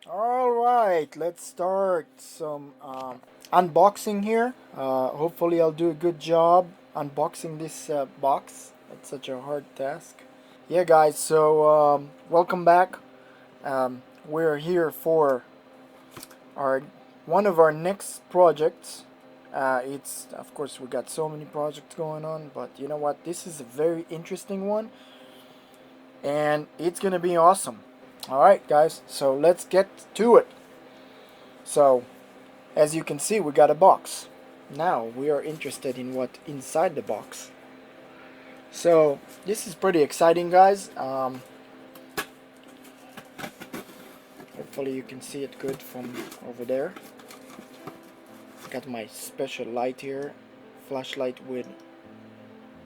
All right, let's start some unboxing here. Hopefully, I'll do a good job unboxing this box. It's such a hard task. Yeah, guys. So welcome back. We're here for our one of our next projects. It's of course we got so many projects going on, but you know what? This is a very interesting one, and it's gonna be awesome. All right, guys. So let's get to it. So as you can see, we got a box. Now we are interested in what inside the box. So this is pretty exciting, guys. Hopefully you can see it good from over there. Got my special light here, flashlight with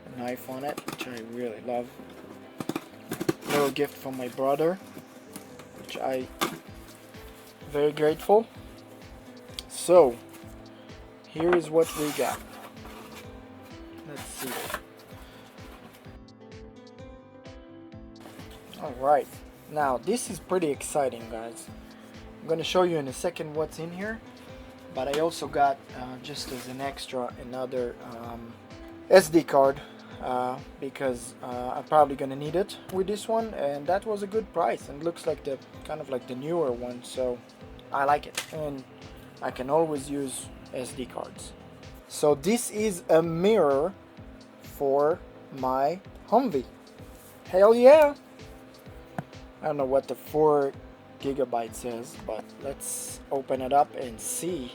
a knife on it, which I really love. Little gift from my brother, which I very grateful. So here is what we got. Let's see. Alright, now this is pretty exciting, guys. I'm gonna show you in a second what's in here, but I also got just as an extra another SD card because I'm probably gonna need it with this one, and that was a good price and looks like the kind of like the newer one, so I like it, and I can always use SD cards. So this is a mirror for my Humvee. Hell yeah! I don't know what the 4 gigabyte says, but let's open it up and see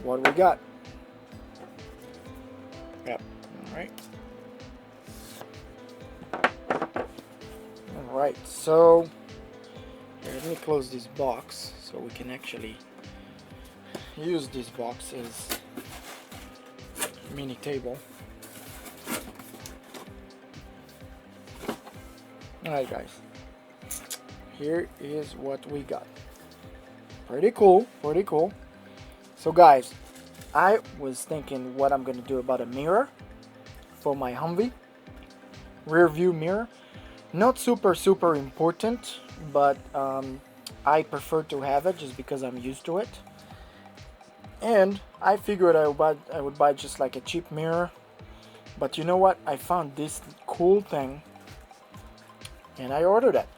what we got. Yep, alright. Alright, so here, let me close this box so we can actually use this box as a mini table. Alright, guys. Here is what we got. Pretty cool, pretty cool. So guys, I was thinking what I'm gonna do about a mirror for my Humvee. Rear view mirror. Not super important, but I prefer to have it just because I'm used to it. And I figured I would buy just like a cheap mirror. But you know what? I found this cool thing and I ordered it.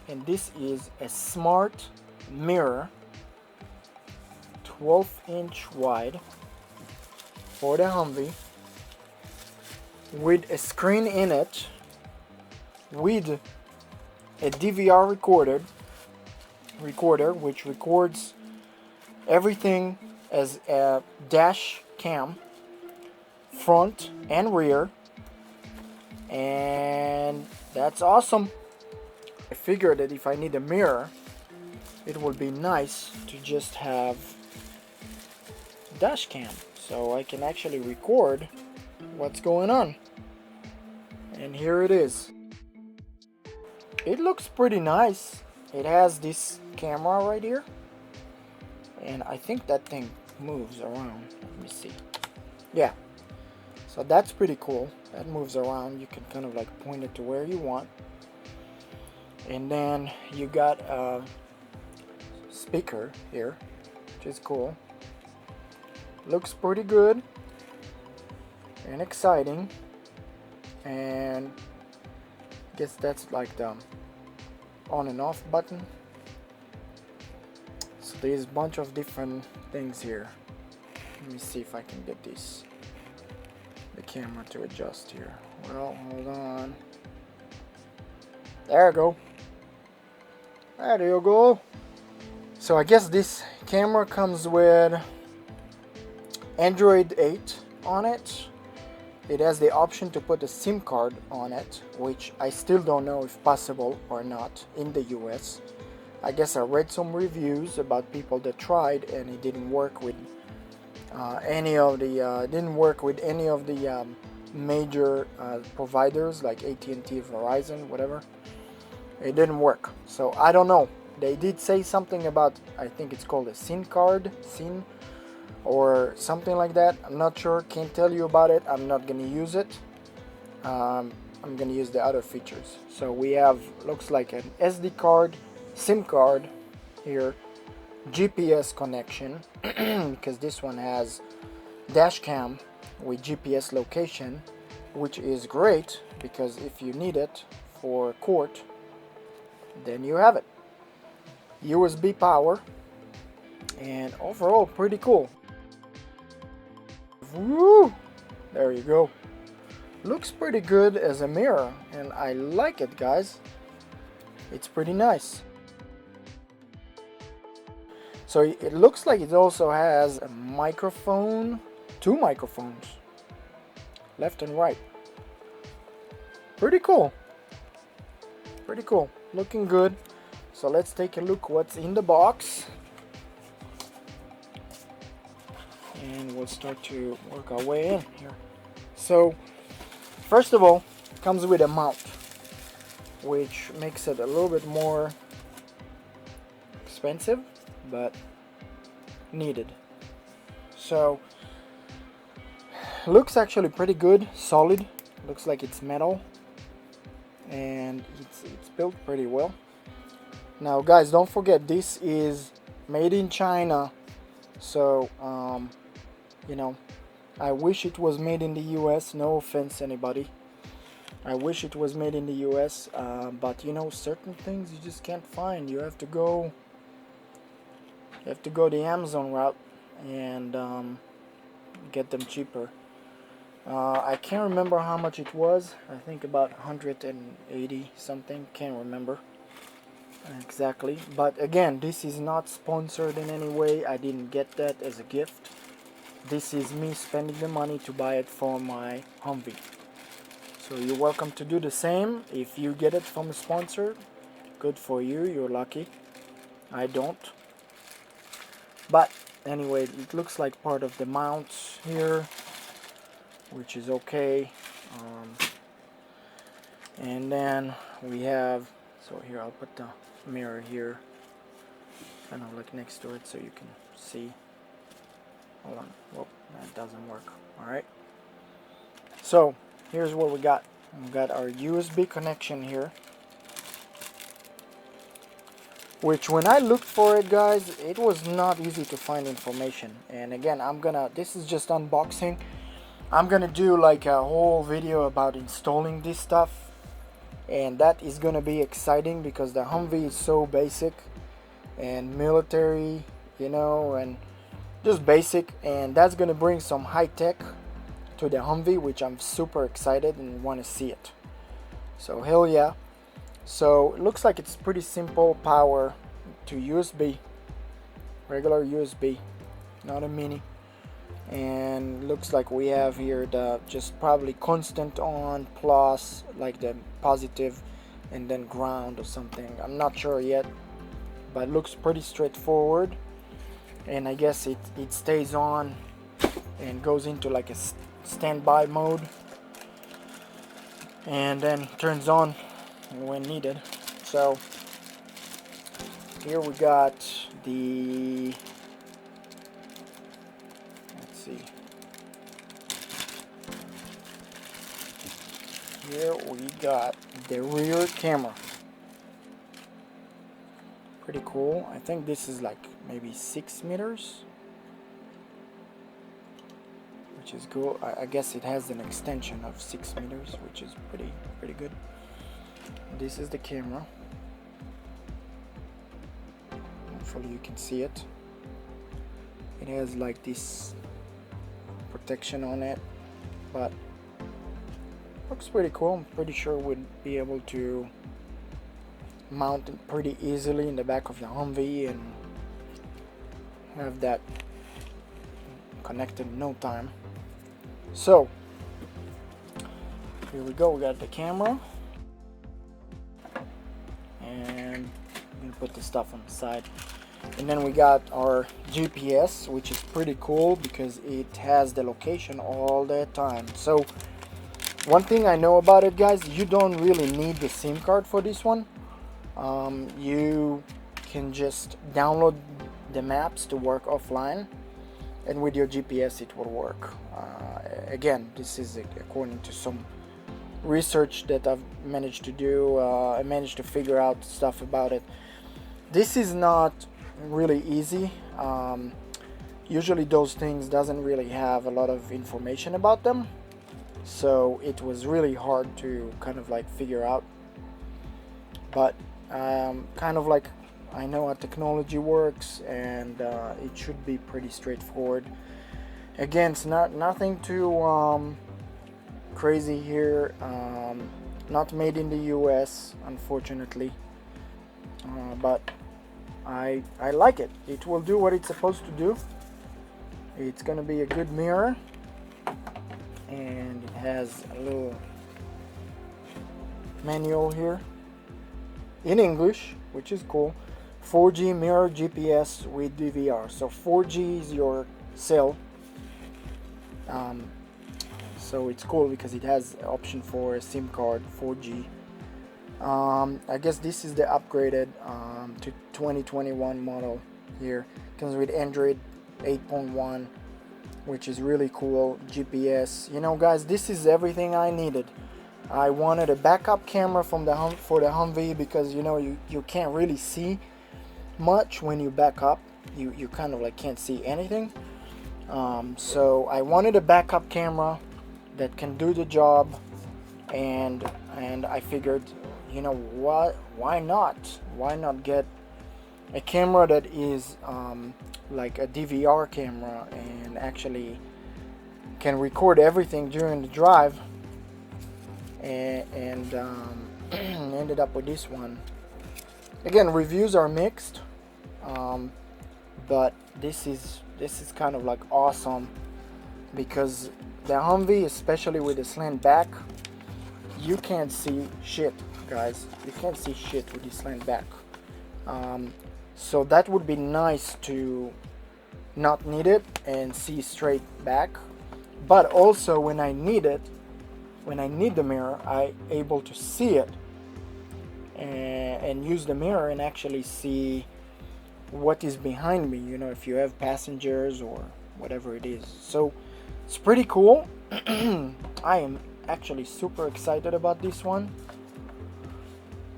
And this is a smart mirror, 12-inch wide for the Humvee, with a screen in it, with a DVR recorder which records everything as a dash cam, front and rear, and that's awesome. I figured that if I need a mirror, it would be nice to just have dash cam so I can actually record what's going on. And here it is. It looks pretty nice. It has this camera right here, and I think that thing moves around. Let me see. Yeah, so that's pretty cool. That moves around. You can kind of like point it to where you want. And then you got a speaker here, which is cool. Looks pretty good and exciting. And I guess that's like the on and off button. So there's a bunch of different things here. Let me see if I can get the camera to adjust here. Well, hold on. There we go. There you go. So I guess this camera comes with Android 8 on it. It has the option to put a SIM card on it, which I still don't know if possible or not in the US. I guess I read some reviews about people that tried and it didn't work with any of the major providers like AT&T, Verizon, whatever. It didn't work, so I don't know. They did say something about, I think it's called a SIM card, SIM, or something like that. I'm not sure, can't tell you about it. I'm not gonna use it. I'm gonna use the other features. So we have, looks like an SD card, SIM card here GPS connection because this one has dash cam with GPS location, which is great because if you need it for court, then you have it. USB power, and overall pretty cool. Woo! There you go. Looks pretty good as a mirror, and I like it, guys. It's pretty nice. So it looks like it also has a microphone, 2 microphones, left and right. Pretty cool. Pretty cool. Looking good. So let's take a look what's in the box. And we'll start to work our way in here. So first of all, it comes with a mount, which makes it a little bit more expensive, but needed. So looks actually pretty good, solid. Looks like it's metal, and it's built pretty well. Now guys, don't forget this is made in China, so you know, I wish it was made in the US. No offense anybody, I wish it was made in the US, but you know, certain things you just can't find. You have to go the Amazon route and get them cheaper. I can't remember how much it was. I think about 180 something, can't remember exactly. But again, this is not sponsored in any way. I didn't get that as a gift. This is me spending the money to buy it for my Humvee. So you're welcome to do the same. If you get it from a sponsor, good for you, you're lucky. I don't. But anyway, it looks like part of the mounts here, which is okay. And then we have, so here I'll put the mirror here, kind of like next to it so you can see. Hold on, whoop, that doesn't work. Alright, so here's what we got. We got our USB connection here, which when I looked for it, guys, it was not easy to find information. And again, this is just unboxing. I'm gonna do like a whole video about installing this stuff, and that is gonna be exciting because the Humvee is so basic and military, you know, and just basic, and that's gonna bring some high tech to the Humvee, which I'm super excited and want to see it. So hell yeah. So it looks like it's pretty simple power to USB, regular USB, not a mini. And looks like we have here the just probably constant on plus like the positive and then ground or something. I'm not sure yet, but looks pretty straightforward. And I guess it stays on and goes into like a standby mode and then turns on when needed. So here we got the, let's see, here we got the rear camera. Pretty cool. I think this is like maybe 6 meters, which is cool. I guess it has an extension of 6 meters, which is pretty good. This is the camera. Hopefully you can see it. It has like this protection on it, but looks pretty cool. I'm pretty sure we'd be able to mount it pretty easily in the back of the Humvee and have that connected in no time. So here we go. We got the camera, and I'm gonna put the stuff on the side. And then we got our GPS, which is pretty cool because it has the location all the time. So one thing I know about it, guys, you don't really need the SIM card for this one. You can just download the maps to work offline, and with your GPS it will work. Again, this is according to some research that I've managed to do. I managed to figure out stuff about it. This is not really easy. Usually those things doesn't really have a lot of information about them, so it was really hard to kind of like figure out. But kind of like I know how technology works, and it should be pretty straightforward. Again, it's nothing too crazy here. Not made in the US, unfortunately, but I like it. It will do what it's supposed to do. It's gonna be a good mirror, and it has a little manual here in English, which is cool. 4G mirror GPS with DVR. So 4G is your cell. So it's cool because it has option for a SIM card 4G. I guess this is the upgraded to 2021 model here. Comes with Android 8.1, which is really cool. GPS. You know, guys, this is everything I needed. I wanted a backup camera for the Humvee because you know you can't really see much when you back up. You kind of like can't see anything. So I wanted a backup camera that can do the job, and I figured, you know what, why not get a camera that is like a DVR camera and actually can record everything during the drive, and ended up with this one. Again, reviews are mixed, but this is kind of like awesome because the Humvee, especially with the slant back, you can't see shit, guys. You can't see shit with the slant back. So that would be nice to not need it and see straight back. But also when I need it, when I need the mirror, I able to see it and use the mirror and actually see what is behind me, you know, if you have passengers or whatever it is. So it's pretty cool. I am actually super excited about this one.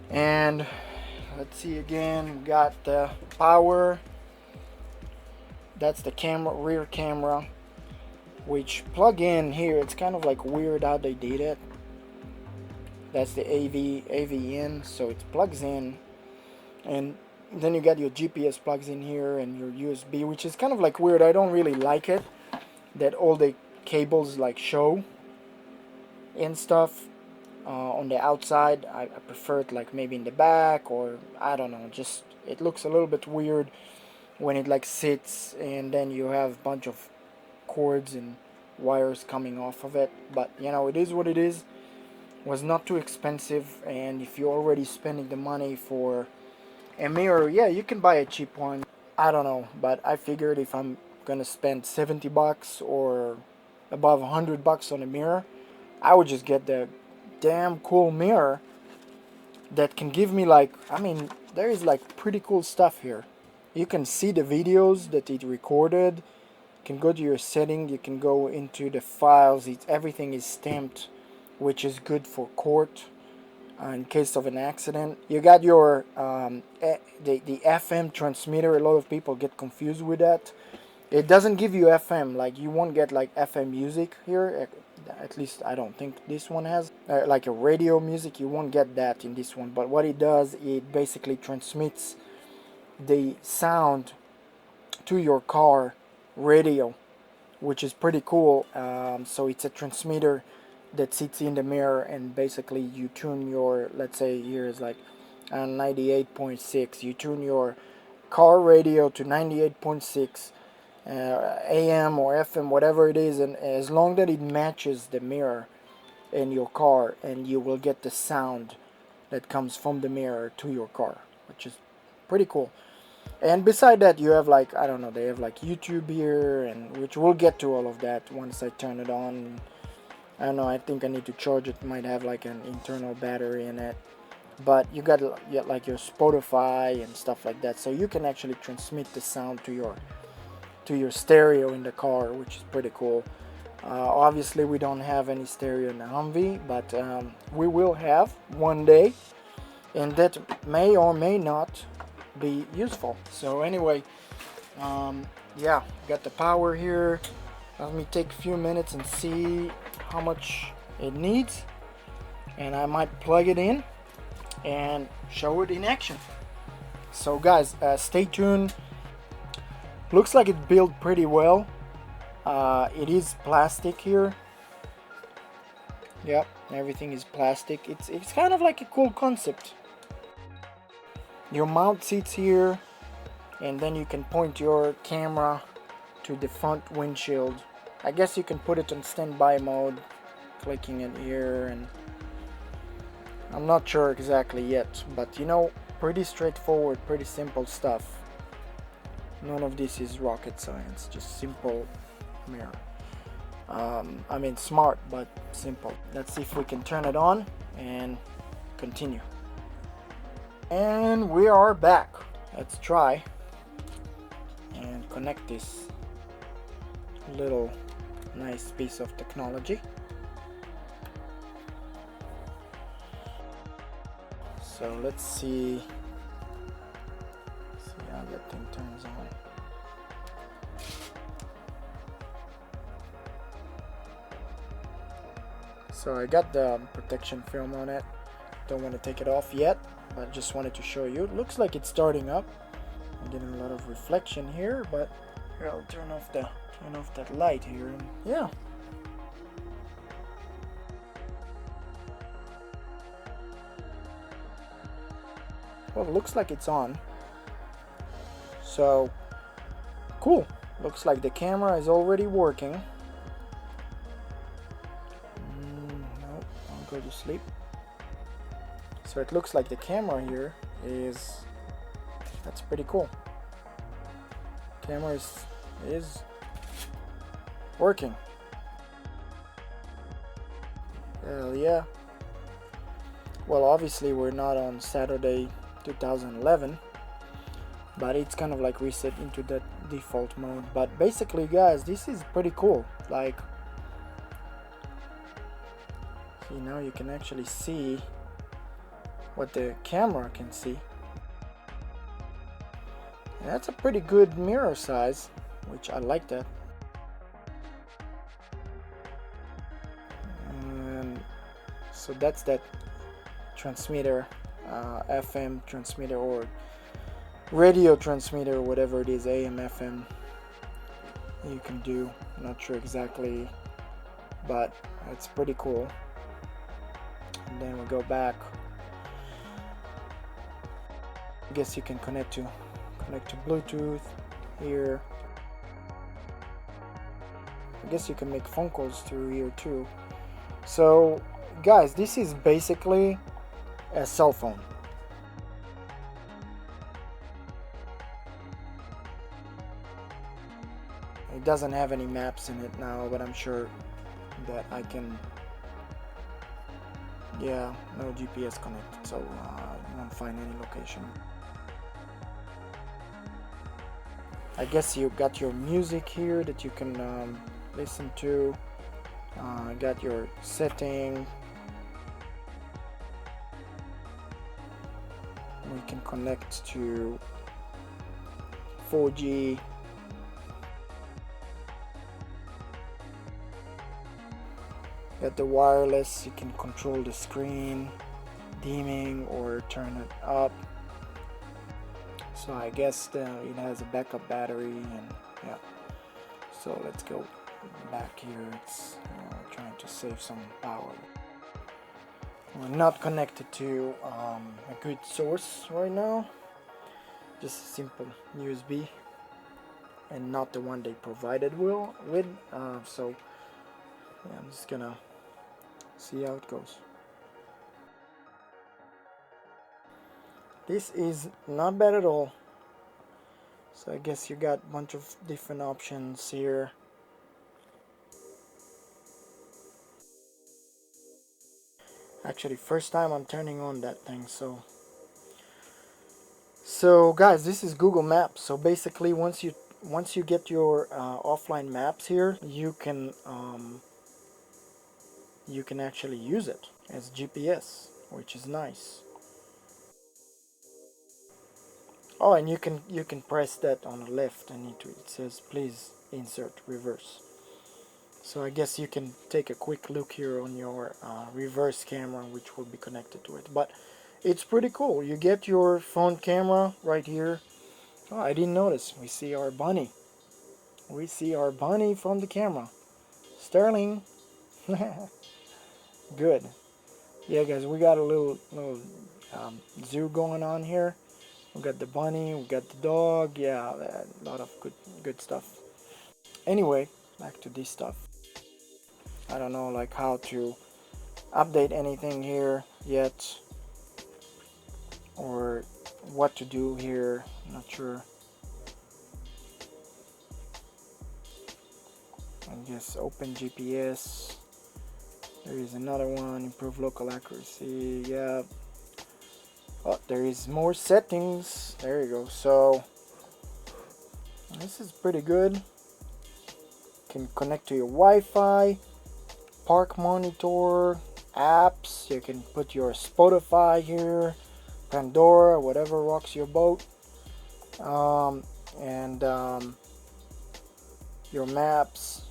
And let's see again, we got the power. That's the camera, rear camera, which plug in here. It's kind of like weird how they did it. That's the AV in, so it plugs in, and then you got your GPS plugs in here and your USB, which is kind of like weird. I don't really like it that all the cables like show and stuff on the outside. I prefer it like maybe in the back, or I don't know, just it looks a little bit weird when it like sits and then you have a bunch of cords and wires coming off of it. But you know, it is what it is. Was not too expensive, and if you're already spending the money for a mirror, yeah, you can buy a cheap one. I don't know, but I figured if I'm gonna spend 70 bucks or above 100 bucks on a mirror, I would just get the damn cool mirror that can give me like, I mean, there is like pretty cool stuff here. You can see the videos that it recorded. You can go to your setting, you can go into the files. Everything is stamped, which is good for court in case of an accident. You got your the FM transmitter. A lot of people get confused with that. It doesn't give you FM, like you won't get like FM music here. At least I don't think this one has like a radio music. You won't get that in this one. But what it does, it basically transmits the sound to your car radio, which is pretty cool. So it's a transmitter that sits in the mirror, and basically you tune your, let's say here is like 98.6. You tune your car radio to 98.6 AM or FM, whatever it is, and as long that it matches the mirror in your car, and you will get the sound that comes from the mirror to your car, which is pretty cool. And beside that, you have like, I don't know, they have like YouTube here, and which we'll get to all of that once I turn it on. I don't know, I think I need to charge it. Might have like an internal battery in it. But you got like your Spotify and stuff like that, so you can actually transmit the sound to your stereo in the car, which is pretty cool. Obviously we don't have any stereo in the Humvee, but we will have one day, and that may or may not be useful. So anyway, yeah, got the power here. Let me take a few minutes and see how much it needs, and I might plug it in and show it in action. So guys, stay tuned. Looks like it built pretty well. It is plastic here. Yep, everything is plastic. It's kind of like a cool concept. Your mount sits here, and then you can point your camera to the front windshield. I guess you can put it on standby mode, clicking it here, and I'm not sure exactly yet, but you know, pretty straightforward, pretty simple stuff. None of this is rocket science, just simple mirror. I mean smart, but simple. Let's see if we can turn it on and continue. And we are back. Let's try and connect this little nice piece of technology. So let's see how that thing turns on. So I got the protection film on it. Don't want to take it off yet, but just wanted to show you. It looks like it's starting up. I'm getting a lot of reflection here, but here, I'll turn off that light here, and yeah. Well, it looks like it's on. So cool. Looks like the camera is already working. Nope, I'll go to sleep. So it looks like the camera here that's pretty cool. Camera is working. Hell yeah. Well, obviously we're not on Saturday 2011, but it's kind of like reset into that default mode. But basically guys, this is pretty cool. Like, see, now you can actually see what the camera can see. And that's a pretty good mirror size, which I like that. And so that's that transmitter, FM transmitter or radio transmitter, whatever it is, AM, FM. You can do, not sure exactly, but it's pretty cool. And then we go back. I guess you can connect to Bluetooth here. I guess you can make phone calls through here too. So guys, this is basically a cell phone. It doesn't have any maps in it now, but I'm sure that I can. Yeah, no GPS connected, so you won't find any location. I guess you got your music here that you can listen to. Got your setting. We can connect to 4G. Got the wireless, you can control the screen, dimming or turn it up. So I guess it has a backup battery, and yeah. So let's go back here. It's trying to save some power. We're not connected to a good source right now. Just a simple USB, and not the one they provided with. So yeah, I'm just gonna see how it goes. This is not bad at all. So I guess you got a bunch of different options here. Actually, first time I'm turning on that thing. So guys, this is Google Maps. So basically, once you get your offline maps here, you can actually use it as GPS, which is nice. Oh, and you can press that on the left, and it says please insert reverse. So I guess you can take a quick look here on your reverse camera, which will be connected to it. But it's pretty cool. You get your phone camera right here. Oh, I didn't notice. We see our bunny. We see our bunny from the camera. Sterling. Good. Yeah, guys, we got a little zoo going on here. We got the bunny, we got the dog. Yeah, a lot of good stuff. Anyway, back to this stuff. I don't know like how to update anything here yet, or what to do here. I'm not sure. I guess open GPS. There is another one, improve local accuracy. Yeah. Oh, there is more settings. There you go. So this is pretty good. Can connect to your Wi-Fi, park monitor, apps. You can put your Spotify here, Pandora, whatever rocks your boat, and your maps.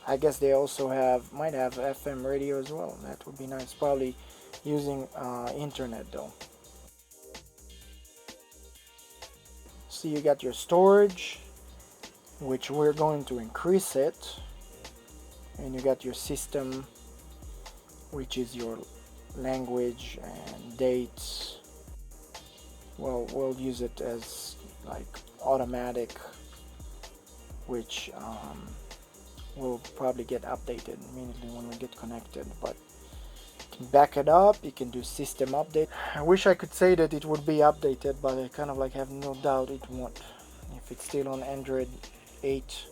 I guess they also might have FM radio as well. That would be nice. Probably using internet though. So you got your storage, which we're going to increase it, and you got your system, which is your language and dates. Well, we'll use it as like automatic, which will probably get updated immediately when we get connected. But you can back it up, you can do system update. I wish I could say that it would be updated, but I kind of like have no doubt it won't. If it's still on Android 8,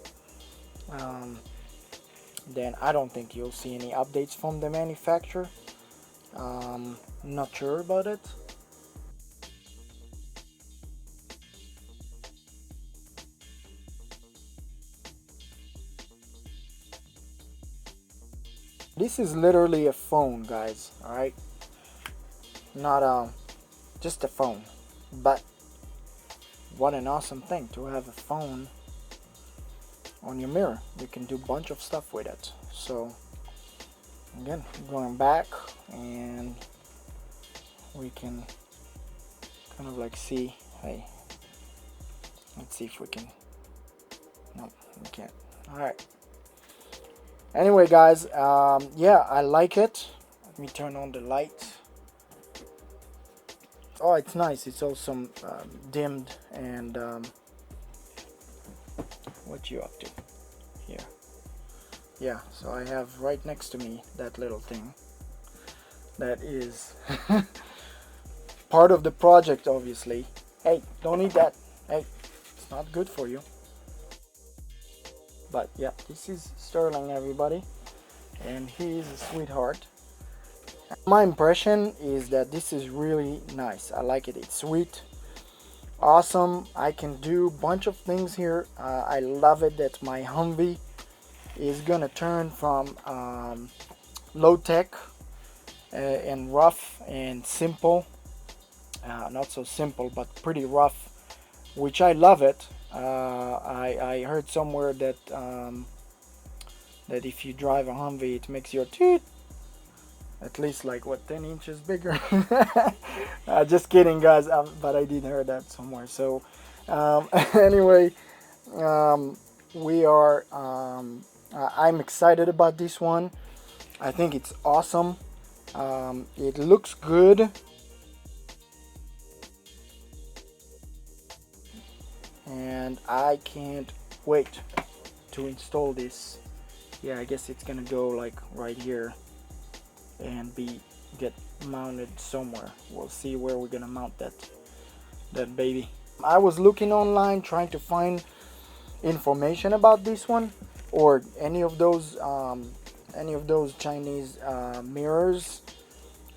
then I don't think you'll see any updates from the manufacturer. Not sure about it. This is literally a phone, guys. All right, not just a phone, but what an awesome thing to have a phone on your mirror. You can do a bunch of stuff with it. So again, going back, and we can kind of like see, hey, let's see if we can, no, we can't. All right, anyway guys, yeah, I like it. Let me turn on the light. Oh, it's nice. It's also dimmed. And what you up to here? Yeah, so I have right next to me that little thing that is part of the project, obviously. Hey, don't eat that. Hey, it's not good for you. But yeah, this is Sterling, everybody, and he is a sweetheart. My impression is that this is really nice. I like it. It's sweet, awesome. I can do a bunch of things here. I love it that my Humvee is gonna turn from low tech and rough and simple, not so simple but pretty rough, which I love it. I heard somewhere that that if you drive a Humvee, it makes your teeth at least like what 10 inches bigger. Just kidding, guys, but I did hear that somewhere. So anyway, we are I'm excited about this one. I think it's awesome. It looks good, and I can't wait to install this. Yeah, I guess it's gonna go like right here and get mounted somewhere. We'll see where we're gonna mount that baby. I was looking online trying to find information about this one, or any of those Chinese mirrors,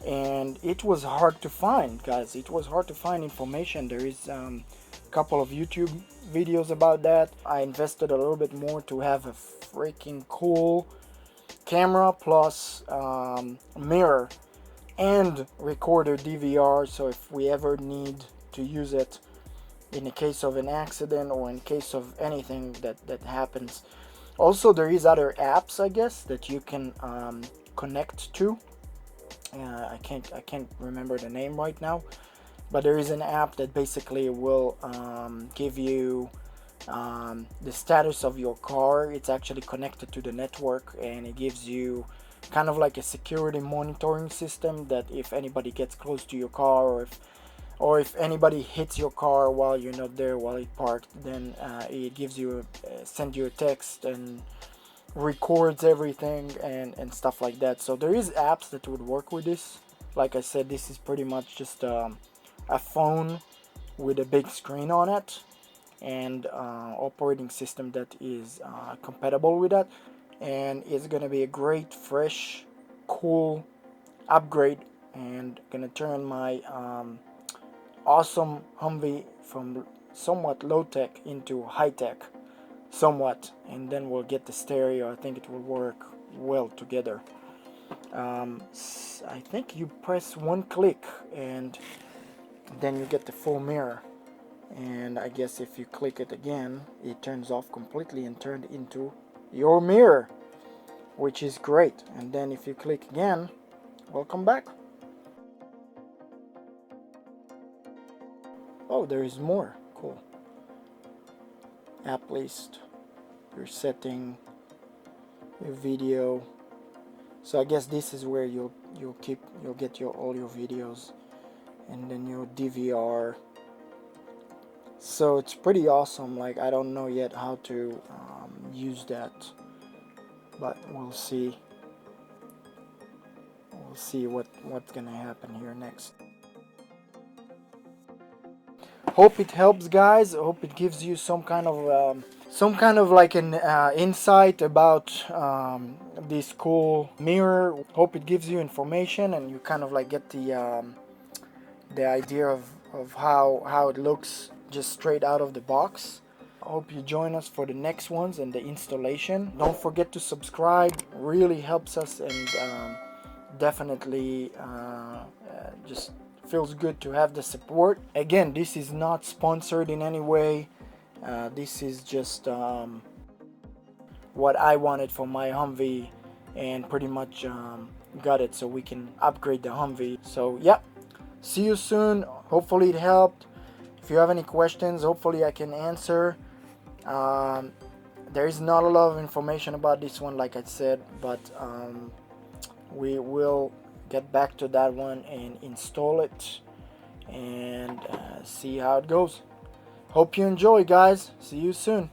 and it was hard to find, guys. It was hard to find information. There is a couple of YouTube videos about that. I invested a little bit more to have a freaking cool camera plus mirror and recorder DVR, so if we ever need to use it in the case of an accident or in case of anything that happens. Also, there is other apps, I guess, that you can connect to. I can't remember the name right now, but there is an app that basically will give you the status of your car. It's actually connected to the network, and it gives you kind of like a security monitoring system that if anybody gets close to your car, or if anybody hits your car while you're not there, while it parked, then it gives you send you a text and records everything and stuff like that. So there is apps that would work with this. Like I said, this is pretty much just a phone with a big screen on it, and operating system that is compatible with that, and it's gonna be a great, fresh, cool upgrade, and gonna turn my awesome Humvee from somewhat low-tech into high-tech somewhat, and then we'll get the stereo. I think it will work well together. I think you press one click and then you get the full mirror, and I guess if you click it again, it turns off completely and turned into your mirror, which is great. And then if you click again, welcome back. Oh, there is more. Cool. App list, your setting, your video. So I guess this is where you'll get your all your videos, and then your DVR. So it's pretty awesome. Like, I don't know yet how to use that, but we'll see. We'll see what's gonna happen here next. Hope it helps, guys. Hope it gives you some kind of like an insight about this cool mirror. Hope it gives you information and you kind of like get the idea of how it looks just straight out of the box. I hope you join us for the next ones and the installation. Don't forget to subscribe. Really helps us, and definitely just feels good to have the support. Again, this is not sponsored in any way. This is just what I wanted for my Humvee, and pretty much got it so we can upgrade the Humvee. So yeah, see you soon. Hopefully it helped. If you have any questions, hopefully I can answer. There is not a lot of information about this one, like I said, but we will get back to that one and install it and see how it goes. Hope you enjoy, guys. See you soon.